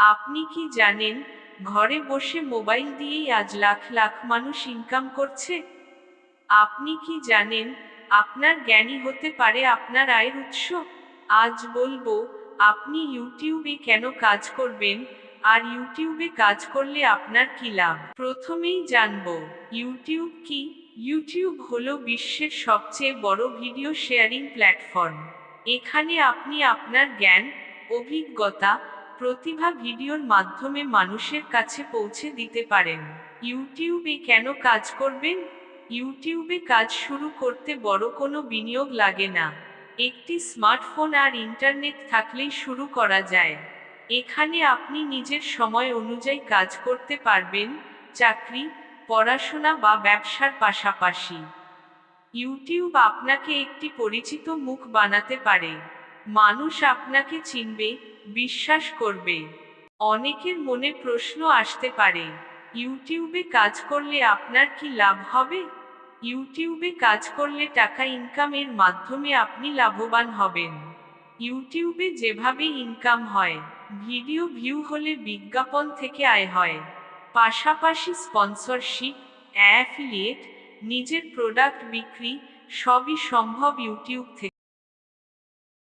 আপনি কি জানেন, ঘরে বসে মোবাইল দিয়েই আজ লাখ লাখ মানুষ ইনকাম করছে? আপনি কি জানেন, আপনার জ্ঞানই হতে পারে আপনার আয়ের উৎস? আজ বলবো, আপনি ইউটিউবে কেন কাজ করবেন, আর ইউটিউবে কাজ করলে আপনার কি লাভ। প্রথমেই জানবো, ইউটিউব কি? ইউটিউব হলো বিশ্বের সবচেয়ে বড় ভিডিও শেয়ারিং প্ল্যাটফর্ম। এখানে আপনি আপনার জ্ঞান, অভিজ্ঞতা, প্রতিভা ভিডিওর মাধ্যমে মানুষের কাছে পৌঁছে দিতে পারেন। ইউটিউবে কেন কাজ করবেন? ইউটিউবে কাজ শুরু করতে বড় কোনো বিনিয়োগ লাগে না। একটি স্মার্টফোন আর ইন্টারনেট থাকলেই শুরু করা যায়। এখানে আপনি নিজের সময় অনুযায়ী কাজ করতে পারবেন, চাকরি, পড়াশোনা বা ব্যবসার পাশাপাশি। ইউটিউব আপনাকে একটি পরিচিত মুখ বানাতে পারে। মানুষ আপনাকে চিনবে, বিশ্বাস করবে। অনেকের মনে প্রশ্ন আসতে পারে, ইউটিউবে কাজ করলে আপনার কি লাভ হবে? ইউটিউবে কাজ করলে টাকা ইনকামের মাধ্যমে আপনি লাভবান হবেন। ইউটিউবে যেভাবে ইনকাম হয়, ভিডিও ভিউ হলে বিজ্ঞাপন থেকে আয় হয়। পাশাপাশি স্পন্সরশিপ, অ্যাফিলিয়েট, নিজের প্রোডাক্ট বিক্রি, সবই সম্ভব ইউটিউব থেকে।